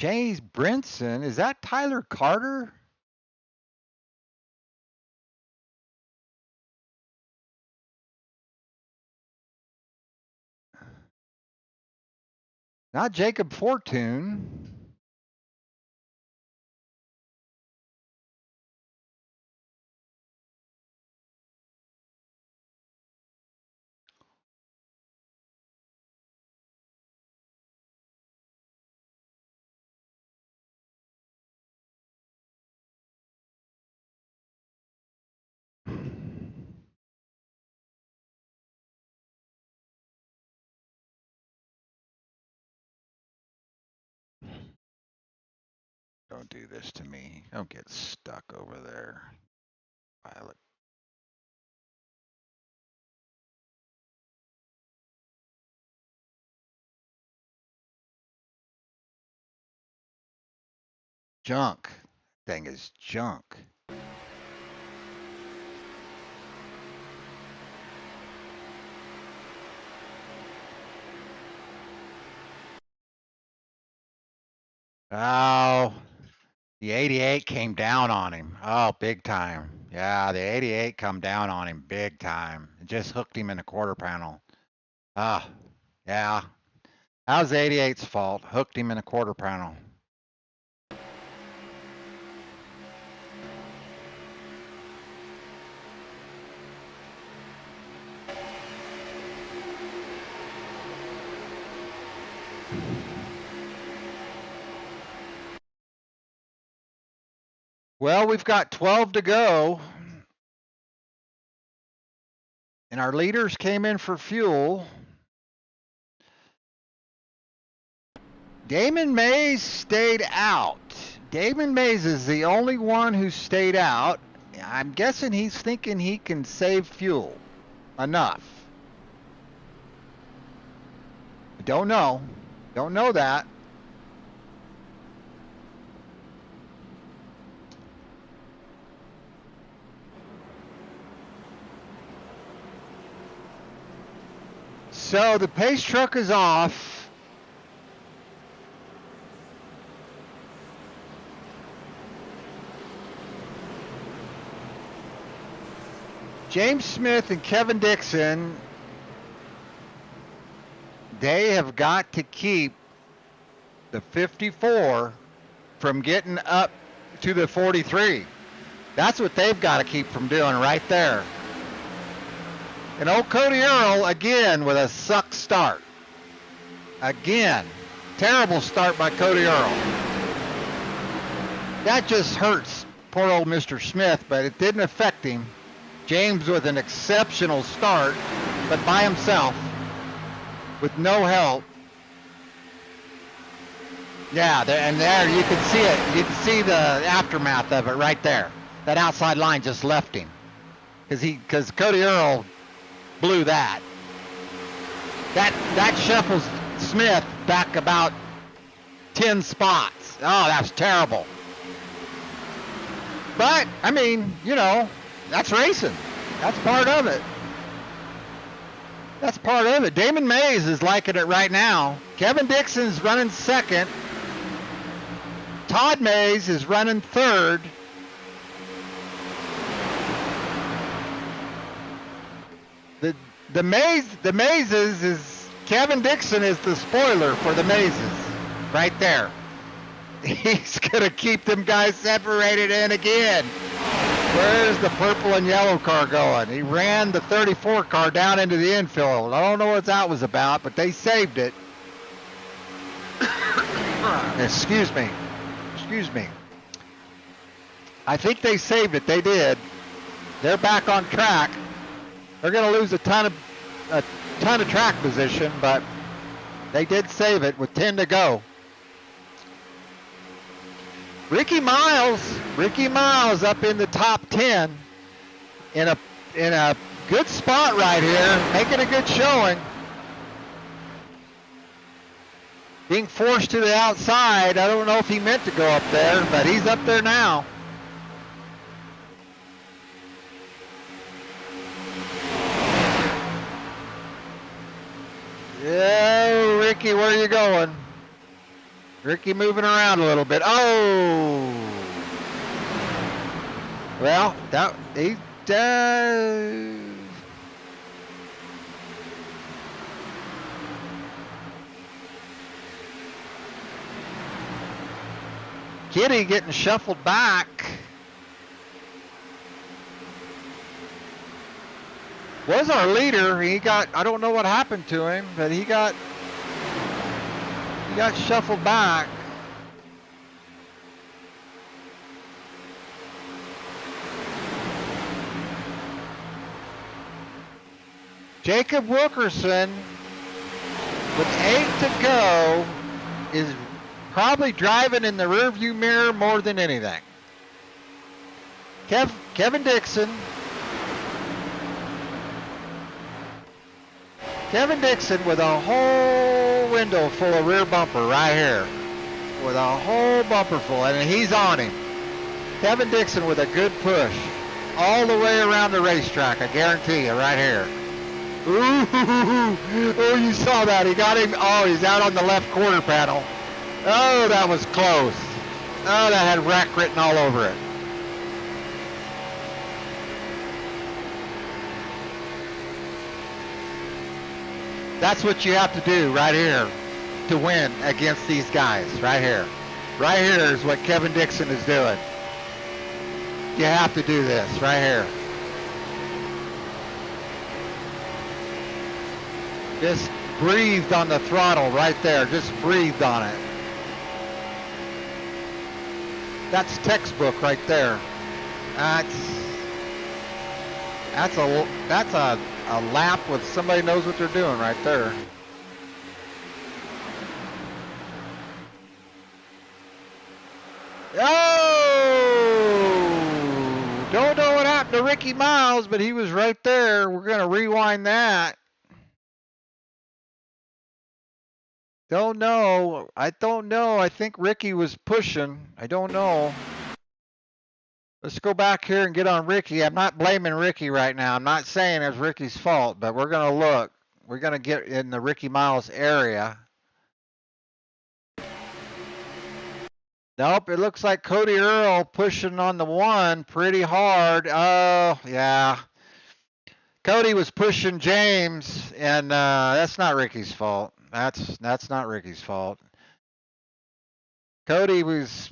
S1: James Brinson, is that Tyler Carter? Not Jacob Fortune. Don't do this to me. Don't get stuck over there. Violet. Junk. Thing is junk. Oh, the 88 came down on him. Oh, big time. Yeah, the 88 come down on him big time. It just hooked him in the quarter panel. Ah, yeah. That was the 88's fault. Hooked him in a quarter panel. Well, we've got 12 to go. And our leaders came in for fuel. Damon Mays stayed out. Damon Mays is the only one who stayed out. I'm guessing he's thinking he can save fuel enough. Don't know. Don't know that. So the pace truck is off. James Smith and Kevin Dixon, they have got to keep the 54 from getting up to the 43. That's what they've got to keep from doing right there. And old Cody Earl, again, with a suck start. Again, terrible start by Cody Earl. That just hurts poor old Mr. Smith, but it didn't affect him. James with an exceptional start, but by himself, with no help. Yeah, and there you can see it. You can see the aftermath of it right there. That outside line just left him, because Cody Earl blew that. That shuffles Smith back about 10 spots. Oh, that's terrible. But I mean, you know, that's racing. That's part of it. That's part of it. Damon Mays is liking it right now. Kevin Dixon's running second. Todd Mays is running third. The Mazes is Kevin Dixon is the spoiler for the Mazes right there. He's gonna keep them guys separated in again. Where's the purple and yellow car going? He ran the 34 car down into the infield. I don't know what that was about, but they saved it. Excuse me. I think they saved it. They did. They're back on track. They're going to lose a ton of track position, but they did save it with 10 to go. Ricky Miles up in the top 10 in a good spot right here, making a good showing. Being forced to the outside. I don't know if he meant to go up there, but he's up there now. Yeah, Ricky, where are you going? Ricky moving around a little bit. Oh! Well, he does. Kitty getting shuffled back. Was our leader. He got, I don't know what happened to him, but he got shuffled back. Jacob Wilkerson, with 8 to go, is probably driving in the rearview mirror more than anything. Kevin Dixon with a whole window full of rear bumper right here. With a whole bumper full, and he's on him. Kevin Dixon with a good push all the way around the racetrack, I guarantee you, right here. Ooh, oh, you saw that. He got him. Oh, he's out on the left quarter panel. Oh, that was close. Oh, that had wreck written all over it. That's what you have to do right here to win against these guys, right here. Right here is what Kevin Dixon is doing. You have to do this right here. Just breathed on the throttle right there. Just breathed on it. That's textbook right there. That's a lap with somebody knows what they're doing right there. Oh! Don't know what happened to Ricky Miles, but he was right there. We're going to rewind that. Don't know. I don't know. I think Ricky was pushing. I don't know. Let's go back here and get on Ricky. I'm not blaming Ricky right now. I'm not saying it's Ricky's fault, but we're going to look. We're going to get in the Ricky Miles area. Nope, it looks like Cody Earl pushing on the 1 pretty hard. Oh, yeah. Cody was pushing James, and that's not Ricky's fault. That's not Ricky's fault. Cody was...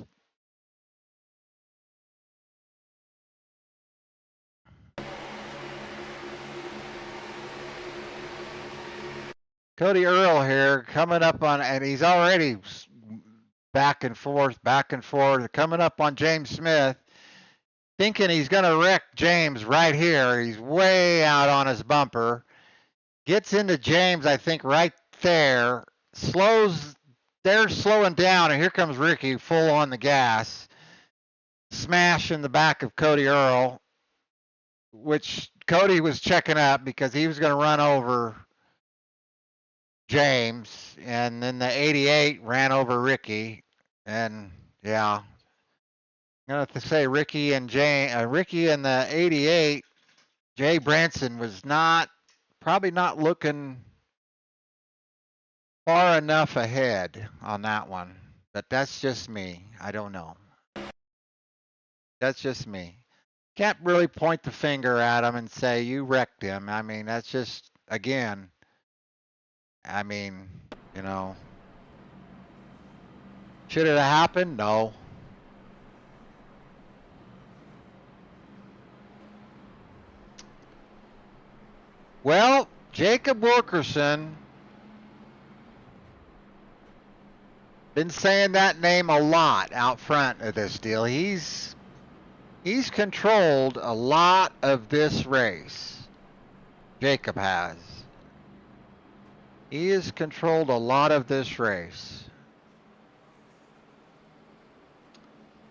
S1: Cody Earl here coming up on, and he's already back and forth, coming up on James Smith, thinking he's going to wreck James right here. He's way out on his bumper. Gets into James, I think, right there. Slows, they're slowing down, and here comes Ricky full on the gas. Smash in the back of Cody Earl, which Cody was checking up because he was going to run over James, and then the 88 ran over Ricky, and yeah, I'm gonna have to say Ricky and the 88, Jay Branson was probably not looking far enough ahead on that one, but that's just me. I don't know. That's just me. Can't really point the finger at him and say you wrecked him. I mean, that's just, again, I mean, you know, should it have happened? No. Well, Jacob Wilkerson, been saying that name a lot out front of this deal. He's controlled a lot of this race. Jacob has. He has controlled a lot of this race.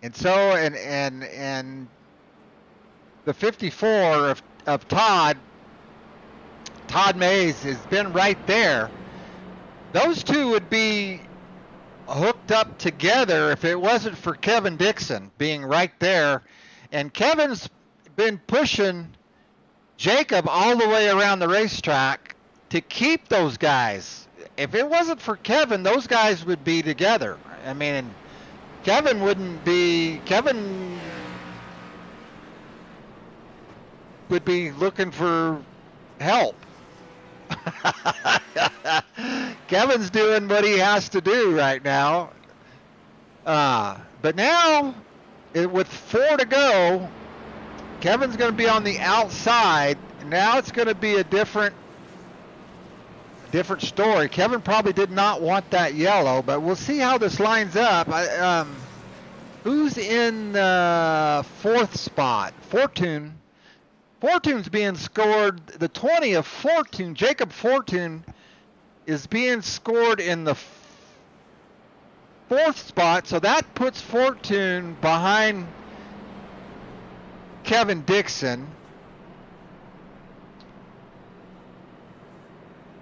S1: And so, and the 54 of Todd Mays has been right there. Those two would be hooked up together if it wasn't for Kevin Dixon being right there. And Kevin's been pushing Jacob all the way around the racetrack to keep those guys. If it wasn't for Kevin, those guys would be together. I mean, Kevin would be looking for help. Kevin's doing what he has to do right now. But now, with 4 to go, Kevin's going to be on the outside. Now it's going to be a different story. Kevin probably did not want that yellow, but we'll see how this lines up. Who's in the 4th spot? Fortune. Fortune's being scored. The 20 of Fortune, Jacob Fortune, is being scored in the 4th spot, so that puts Fortune behind Kevin Dixon.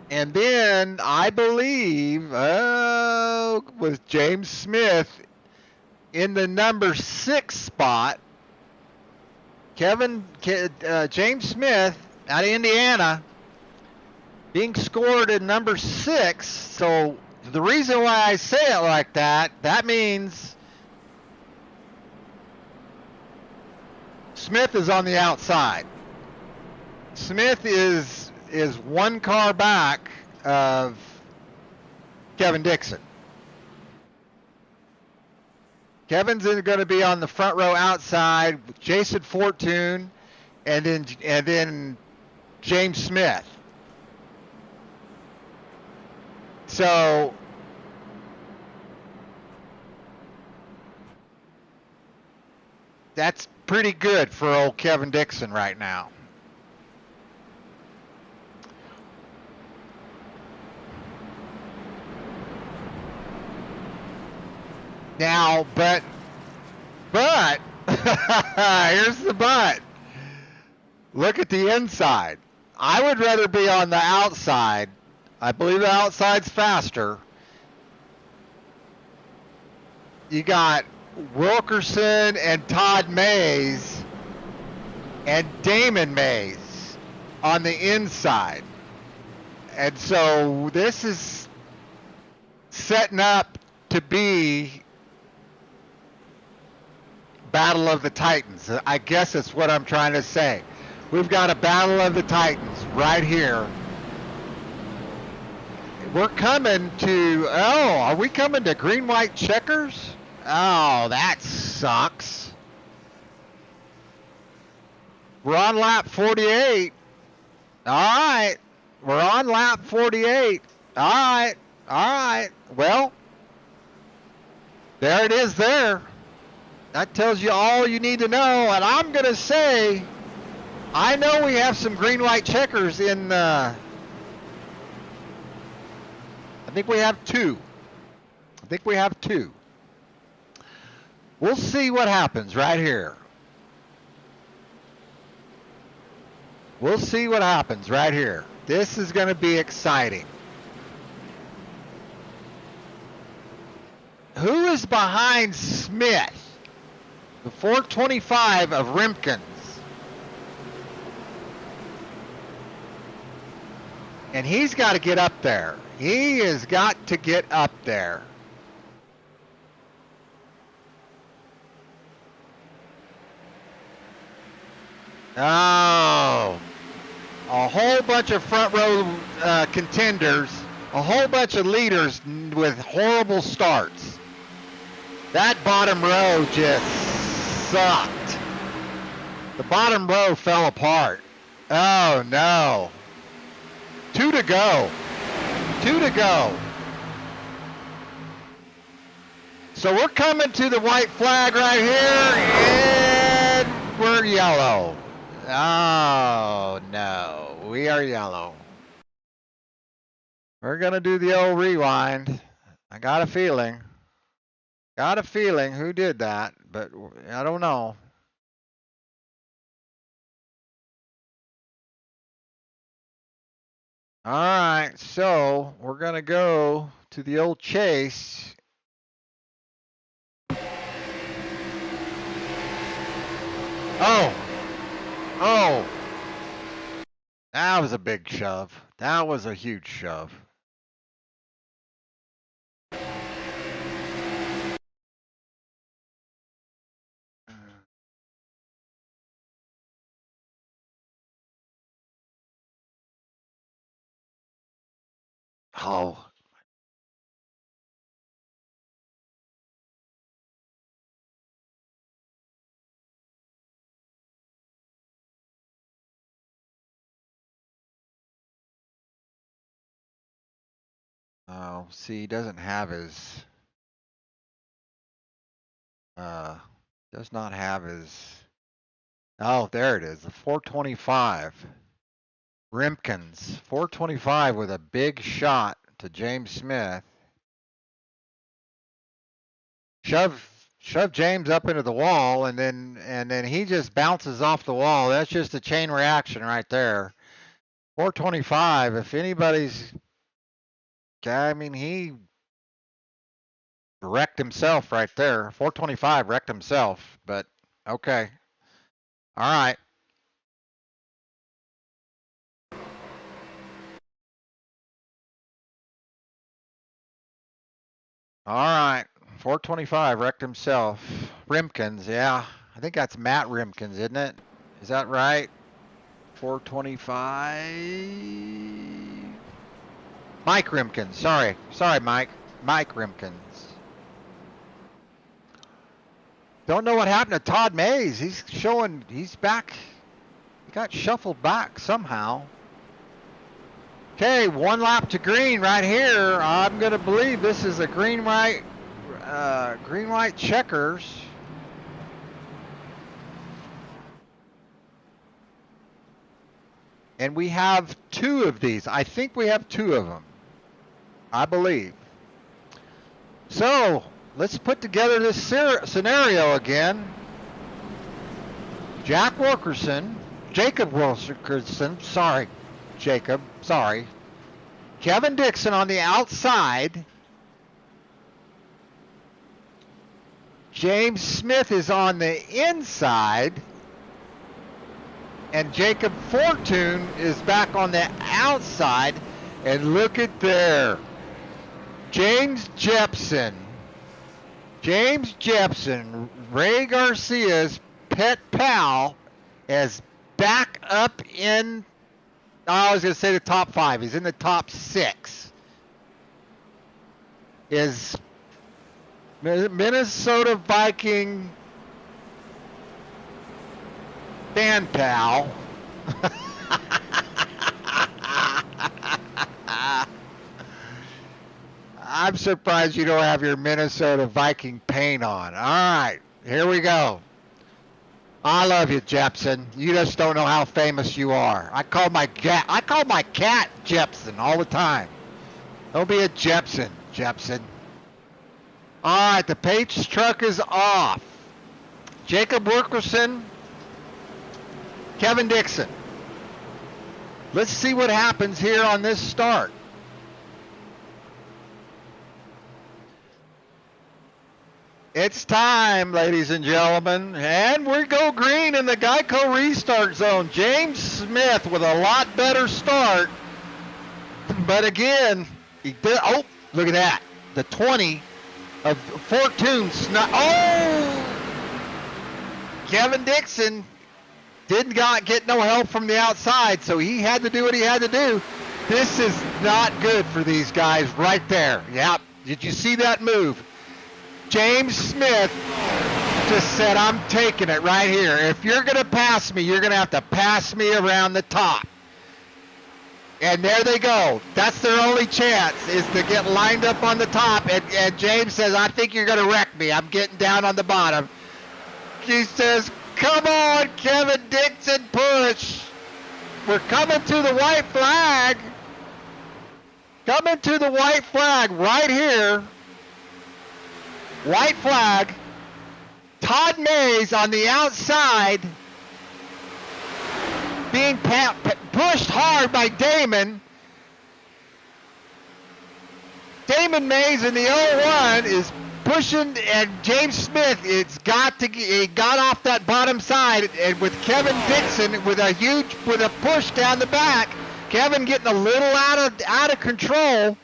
S1: And then I believe with James Smith in the number 6 spot. James Smith out of Indiana being scored in number 6. So the reason why I say it like that means Smith is on the outside. Smith is 1 car back of Kevin Dixon. Kevin's going to be on the front row outside with Jason Fortune and then James Smith. So that's pretty good for old Kevin Dixon right now. Now, but, here's the but. Look at the inside. I would rather be on the outside. I believe the outside's faster. You got Wilkerson and Todd Mays and Damon Mays on the inside. And so this is setting up to be Battle of the Titans. I guess that's what I'm trying to say. We've got a Battle of the Titans right here. We're coming to, are we coming to green, white checkers? Oh, that sucks. We're on lap 48. All right. We're on lap 48. All right. Well, there it is there. That tells you all you need to know. And I'm going to say, I know we have some green, white checkers in, I think we have two. We'll see what happens right here. This is going to be exciting. Who is behind Smith? The 425 of Rimpkins. And he's got to get up there. He has got to get up there. Oh, a whole bunch of front row contenders, a whole bunch of leaders with horrible starts. That bottom row just sucked. The bottom row fell apart. Oh no. 2 to go. So we're coming to the white flag right here, and we're yellow. Oh no, we are yellow. We're gonna do the old rewind. I got a feeling who did that, but I don't know. All right, so we're gonna go to the old chase. Oh, that was a big shove. That was a huge shove. Oh. Oh, see, he doesn't have his, uh, does not have his, oh, there it is, the 425. Rimkins, 425 with a big shot to James Smith. Shove James up into the wall, and then he just bounces off the wall. That's just a chain reaction right there. 425. If anybody's, I mean, he wrecked himself right there. 425 wrecked himself, but okay. All right. All right. 425 wrecked himself. Rimkins, yeah. I think that's Matt Rimkins, isn't it? Is that right? 425. Mike Rimkins. Sorry, Mike. Mike Rimkins. Don't know what happened to Todd Mays. He's back. He got shuffled back somehow. Okay, 1 lap to green right here. I'm going to believe this is a green white checkers. And we have 2 of these. I think we have 2 of them. I believe. So, let's put together this scenario again. Jacob Wilkerson, sorry, Jacob, sorry. Kevin Dixon on the outside. James Smith is on the inside. And Jacob Fortune is back on the outside. And look at there. James Jepson, Ray Garcia's pet pal, is back up in, I was going to say the top 5. He's in the top 6. Is Minnesota Viking fan pal. I'm surprised you don't have your Minnesota Viking paint on. All right, here we go. I love you, Jepson. You just don't know how famous you are. I call my cat Jepson all the time. Don't be a Jepson. All right, the Pace truck is off. Jacob Wilkerson, Kevin Dixon. Let's see what happens here on this start. It's time, ladies and gentlemen, and we go green in the Geico restart zone. James Smith with a lot better start, but again, he did. Oh, look at that! The 20 of Fortune. Kevin Dixon didn't get no help from the outside, so he had to do what he had to do. This is not good for these guys right there. Yep. Did you see that move? James Smith just said, I'm taking it right here. If you're going to pass me, you're going to have to pass me around the top. And there they go. That's their only chance, is to get lined up on the top. And James says, I think you're going to wreck me. I'm getting down on the bottom. He says, come on, Kevin Dixon, push. We're coming to the white flag. Coming to the white flag right here. White flag. Todd Mays on the outside being pushed hard by Damon. Damon Mays in the 01 is pushing, and James Smith, he got off that bottom side, and with Kevin Dixon with a push down the back, Kevin getting a little out of control.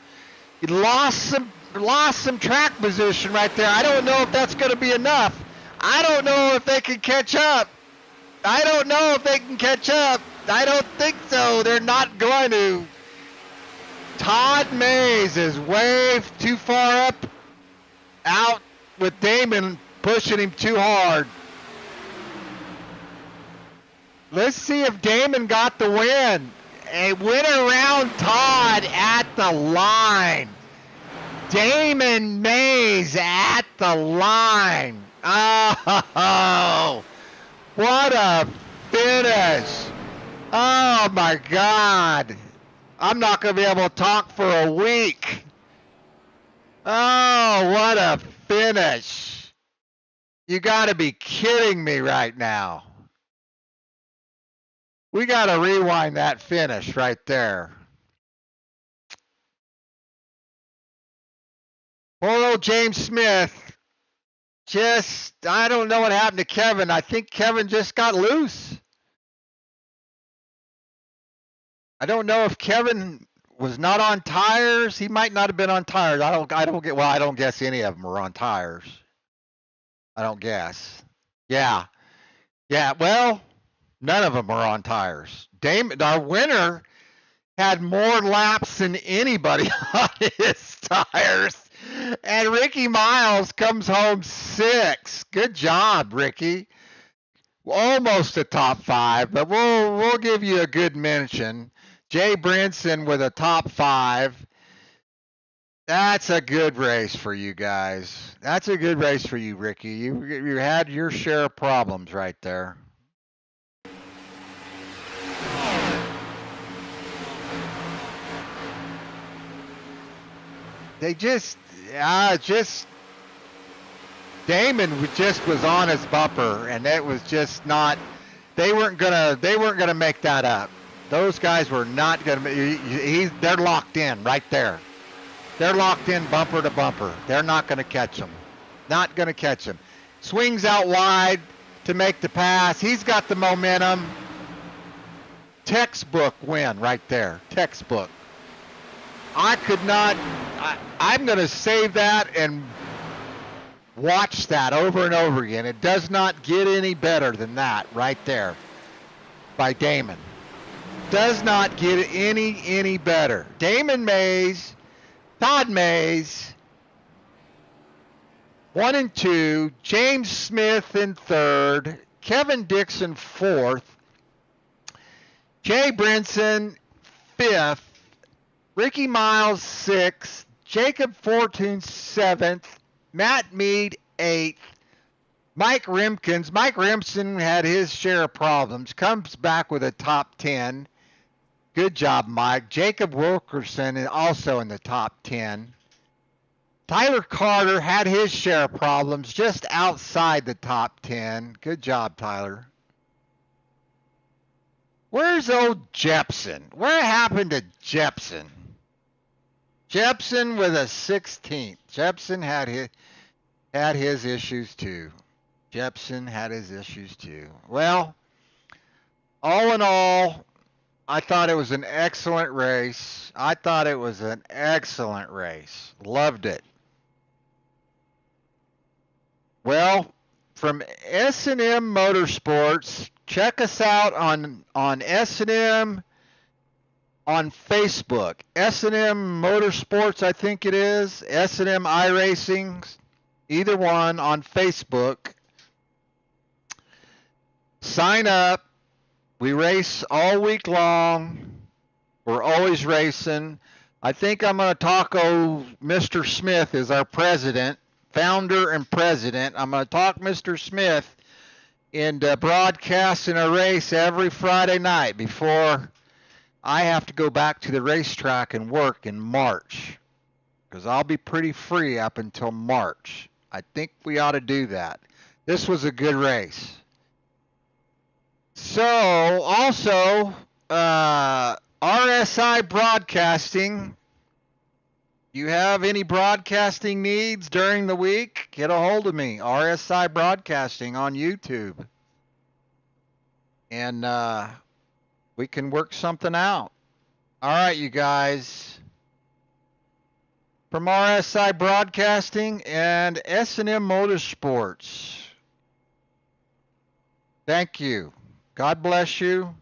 S1: He lost some track position right there. I don't know if that's going to be enough. I don't know if they can catch up. I don't think so. They're not going to. Todd Mays is way too far up, out with Damon pushing him too hard. Let's see if Damon got the win. A win around Todd at the line. Damon Mays at the line. Oh, what a finish. Oh my God. I'm not going to be able to talk for a week. Oh, what a finish. You got to be kidding me right now. We got to rewind that finish right there. Poor old James Smith. I don't know what happened to Kevin. I think Kevin just got loose. I don't know if Kevin was not on tires. He might not have been on tires. I don't guess any of them were on tires. I don't guess. Yeah. Well, none of them are on tires. Damon, our winner, had more laps than anybody on his tires. And Ricky Miles comes home 6th. Good job, Ricky. Almost a top 5, but we'll give you a good mention. Jay Brinson with a top 5. That's a good race for you guys. That's a good race for you, Ricky. You had your share of problems right there. They Damon just was on his bumper, and it was just not. They weren't gonna make that up. Those guys were not gonna. They're locked in right there. They're locked in bumper to bumper. They're not gonna catch him. Not gonna catch him. Swings out wide to make the pass. He's got the momentum. Textbook win right there. Textbook. I could not. I'm going to save that and watch that over and over again. It does not get any better than that right there by Damon. Does not get any better. Damon Mays, Todd Mays, 1 and 2. James Smith in 3rd. Kevin Dixon 4th. Jay Brinson 5th. Ricky Miles 6th, Jacob Fortune 7th, Matt Mead 8th, Mike Remsen had his share of problems, comes back with a top 10. Good job, Mike. Jacob Wilkerson also in the top 10. Tyler Carter had his share of problems, just outside the top 10. Good job, Tyler. Where's old Jepson? What happened to Jepson? Jepson with a 16th. Jepson had his issues too. Well, all in all, I thought it was an excellent race. Loved it. Well, from S&M Motorsports, check us out on S&M on Facebook. S&M Motorsports, I think it is. S&M Iracing, either one on Facebook. Sign up. We race all week long. We're always racing. I think I'm going to talk Mr. Smith is our president, founder and president. I'm going to talk Mr. Smith into broadcasting a race every Friday night before I have to go back to the racetrack and work in March, because I'll be pretty free up until March. I think we ought to do that. This was a good race. So, also, RSI Broadcasting, you have any broadcasting needs during the week, get a hold of me. RSI Broadcasting on YouTube. And we can work something out. All right, you guys. From RSI Broadcasting and S&M Motorsports, thank you. God bless you.